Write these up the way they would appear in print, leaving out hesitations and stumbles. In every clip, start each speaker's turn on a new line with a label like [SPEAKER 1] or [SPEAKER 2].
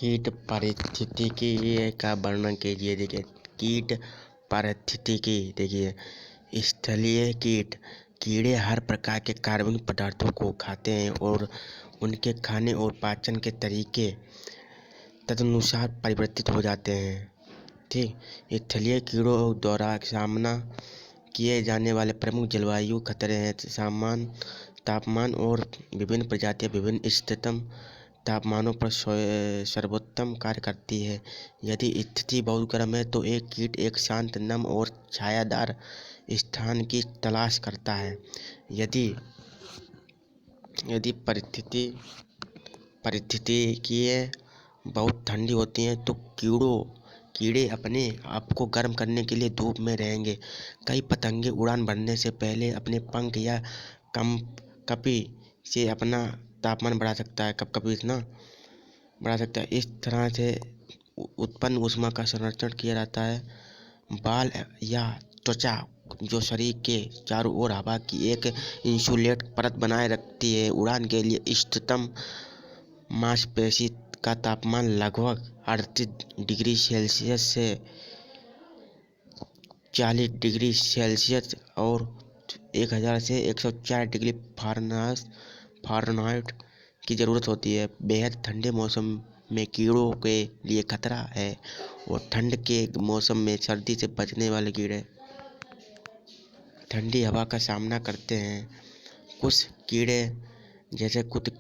[SPEAKER 1] कीट पारिस्थितिकी का वर्णन कीजिए। देखिए, कीट पारिस्थितिकी। देखिए, स्थलीय कीड़े हर प्रकार के कार्बनिक पदार्थों को खाते हैं और उनके खाने और पाचन के तरीके तदनुसार परिवर्तित हो जाते हैं। ठीक, स्थलीय कीड़ों द्वारा सामना किए जाने वाले प्रमुख जलवायु खतरे हैं। समान तापमान और विभिन्न प्रजातियां विभिन्न इष्टतम तापमानों पर सर्वोत्तम कार्य करती है। यदि स्थिति बहुत गर्म है तो एक कीट एक शांत, नम और छायादार स्थान की तलाश करता है। यदि परिस्थितियाँ बहुत ठंडी होती हैं तो कीड़े अपने आप को गर्म करने के लिए धूप में रहेंगे। कई पतंगे उड़ान भरने से पहले अपने पंख या कपी से अपना तापमान बढ़ा सकता है। कभी इतना बढ़ा सकता है। इस तरह से उत्पन्न ऊष्मा का संरक्षण किया जाता है। बाल या त्वचा जो शरीर के चारों ओर हवा की एक इंसुलेट परत बनाए रखती है। उड़ान के लिए इष्टतम मांसपेशी का तापमान लगभग 38 डिग्री सेल्सियस से 40 डिग्री सेल्सियस और 1000 से 104 डिग्री फ़ारेनहाइट की ज़रूरत होती है। बेहद ठंडे मौसम में कीड़ों के लिए खतरा है और ठंड के मौसम में सर्दी से बचने वाले कीड़े ठंडी हवा का सामना करते हैं। कुछ कीड़े जैसे कुछ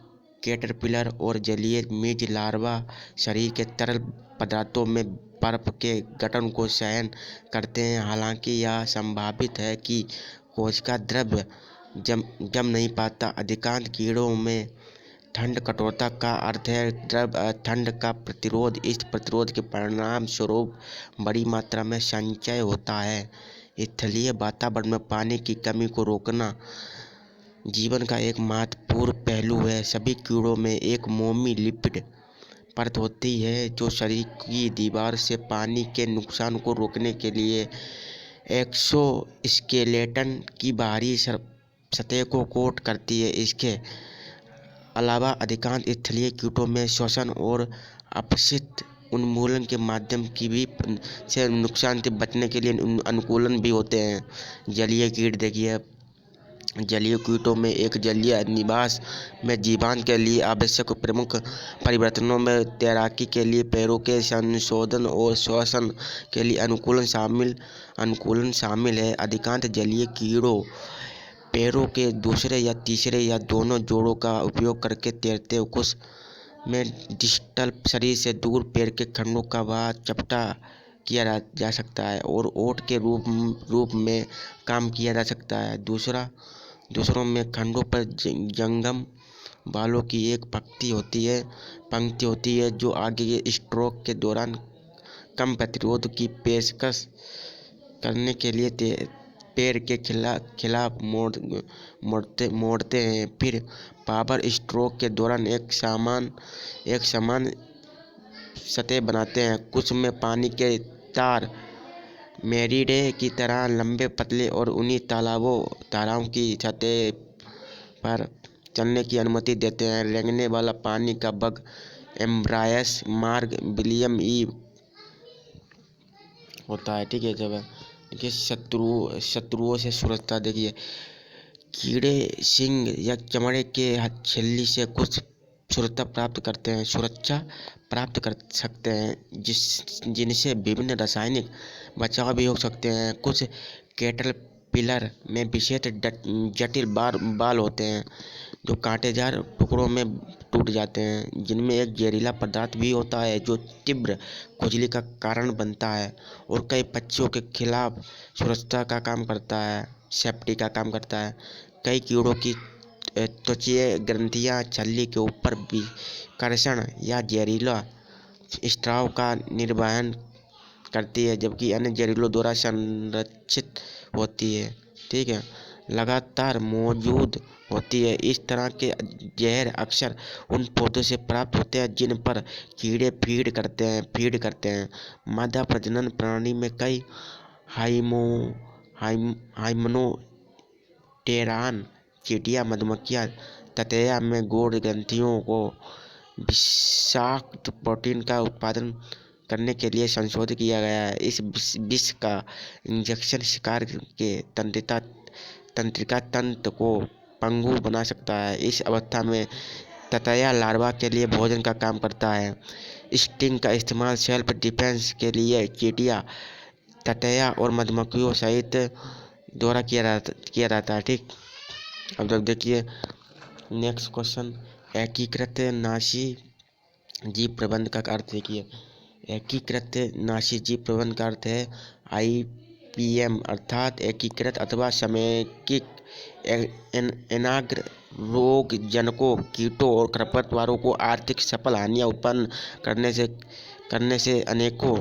[SPEAKER 1] कैटरपिलर और जलीय मिज लार्वा शरीर के तरल पदार्थों में बर्फ के गठन को सहन करते हैं। हालांकि यह संभावित है कि कोशिका द्रव्य जम नहीं पाता। अधिकांश कीड़ों में ठंड कठोरता का अर्थ है द्रव्य ठंड का प्रतिरोध। इस प्रतिरोध के परिणाम स्वरूप बड़ी मात्रा में संचय होता है। स्थलीय वातावरण में पानी की कमी को रोकना जीवन का एक महत्वपूर्ण पहलू है। सभी कीड़ों में एक मोमी लिपिड परत होती है जो शरीर की दीवार से पानी के नुकसान को रोकने के लिए एक्सोस्केलेटन की बाहरी सतह को कोट करती है। इसके अलावा अधिकांश स्थलीय कीटों में श्वसन और अपशिष्ट उन्मूलन के माध्यम की भी से नुकसान से बचने के लिए अनुकूलन भी होते हैं। जलीय कीट। देखिए, जलीय कीटों में एक जलीय निवास में जीवन के लिए आवश्यक प्रमुख परिवर्तनों में तैराकी के लिए पैरों के संशोधन और श्वसन के लिए अनुकूलन शामिल है। अधिकांश जलीय कीड़ों पैरों के दूसरे या तीसरे या दोनों जोड़ों का उपयोग करके तैरते हैं। कुछ में डिस्टल शरीर से दूर पैर के खंडों का वह चपटा किया जा सकता है और ओट के रूप में काम किया जा सकता है। दूसरों में खंडों पर जंगम बालों की एक पंक्ति होती है जो आगे के स्ट्रोक के दौरान कम प्रतिरोध की पेशकश करने के लिए पैर के खिलाफ मोड़ते हैं। फिर पावर स्ट्रोक के दौरान एक समान सतह बनाते हैं। कुछ में पानी के तार मेरिडे की तरह लंबे, पतले और उन्हीं धाराओं की सतह पर चलने की अनुमति देते हैं। रेंगने वाला पानी का बग एम्ब्रायस मार्ग विलियम ई होता है। ठीक है। जब देखिए शत्रुओं से सुरक्षा। देखिए, कीड़े सिंग या चमड़े के हथेली से कुछ सुरक्षा प्राप्त कर सकते हैं जिनसे विभिन्न रासायनिक बचाव भी हो सकते हैं। कुछ कैटरपिलर में विशेष जटिल बाल होते हैं जो कांटेदार टुकड़ों में टूट जाते हैं, जिनमें एक जहरीला पदार्थ भी होता है जो तीव्र खुजली का कारण बनता है और कई पक्षियों के खिलाफ सुरक्षा का काम करता है, सेफ्टी का काम करता है। कई कीड़ों की त्वचीय ग्रंथियां छल्ली के ऊपर विकर्षण या जहरीला स्राव का निर्वहन करती है, जबकि अन्य जहरीलों द्वारा संरक्षित होती है। ठीक है, लगातार मौजूद होती है। इस तरह के जहर अक्सर उन पौधों से प्राप्त होते हैं जिन पर कीड़े फीड करते हैं। मादा प्रजनन प्रणाली में कई हाइमनोप्टेरान चींटियां, मधुमक्खियां, ततैया में गौड़ ग्रंथियों को विषाक्त प्रोटीन का उत्पादन करने के लिए संशोधित किया गया है। इस विष का इंजेक्शन शिकार के तंत्रिका तंत्र को पंगु बना सकता है। इस अवस्था में ततैया लार्वा के लिए भोजन का काम करता है। स्टिंग का इस्तेमाल सेल्फ डिफेंस के लिए चींटियां, ततैया और मधुमक्खियों सहित द्वारा किया जाता है। ठीक, अब तक देखिए नेक्स्ट क्वेश्चन। एकीकृत नाशी जीव प्रबंध का अर्थ देखिए। एकीकृत नाशी जीव प्रबंध का अर्थ है IPM अर्थात एकीकृत अथवा समेकित एनाग्र रोगजनकों, कीटों और खरपतवारों को आर्थिक सफल हानियाँ उत्पन्न करने से अनेकों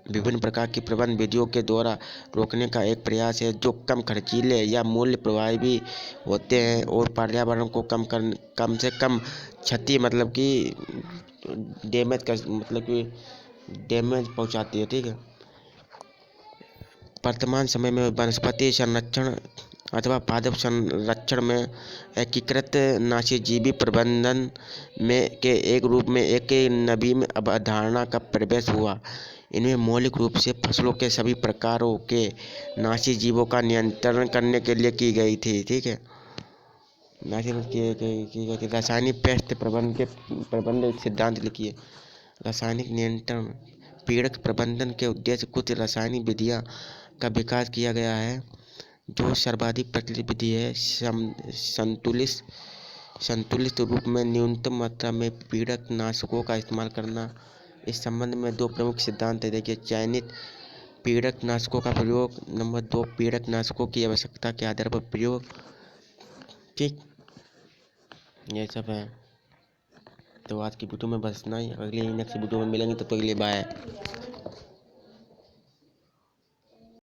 [SPEAKER 1] विभिन्न प्रकार की प्रबंधन विधियों के द्वारा रोकने का एक प्रयास है, जो कम खर्चीले या मूल्य प्रभावी होते हैं और पर्यावरण को कम से कम क्षति डैमेज पहुंचाती है। ठीक है, वर्तमान समय में वनस्पति संरक्षण अथवा पादप संरक्षण में एकीकृत नाशीजीवी प्रबंधन के एक रूप में एक नवीन अवधारणा का प्रवेश हुआ। इनमें मौलिक रूप से फसलों के सभी प्रकारों के नाशीजीवों का नियंत्रण करने के लिए की गई थी। ठीक है, की गई थी। रासायनिक पेस्ट प्रबंधन सिद्धांत लिखिए। रासायनिक नियंत्रण पीड़क प्रबंधन के उद्देश्य कुछ रासायनिक विधियां का विकास किया गया है जो सर्वाधिक प्रचलित विधि है। संतुलित रूप में न्यूनतम मात्रा में पीड़क नाशकों का इस्तेमाल करना। इस संबंध में दो प्रमुख सिद्धांत है। देखिए, चयनित पीड़क नाशकों का प्रयोग, नंबर 2 पीड़क नाशकों की आवश्यकता के आधार पर प्रयोग। ठीक, ये सब है। तो आज की वीडियो में बस इतना ही। अगली नेक्स्ट वीडियो में मिलेंगे, तब तक के लिए बाय।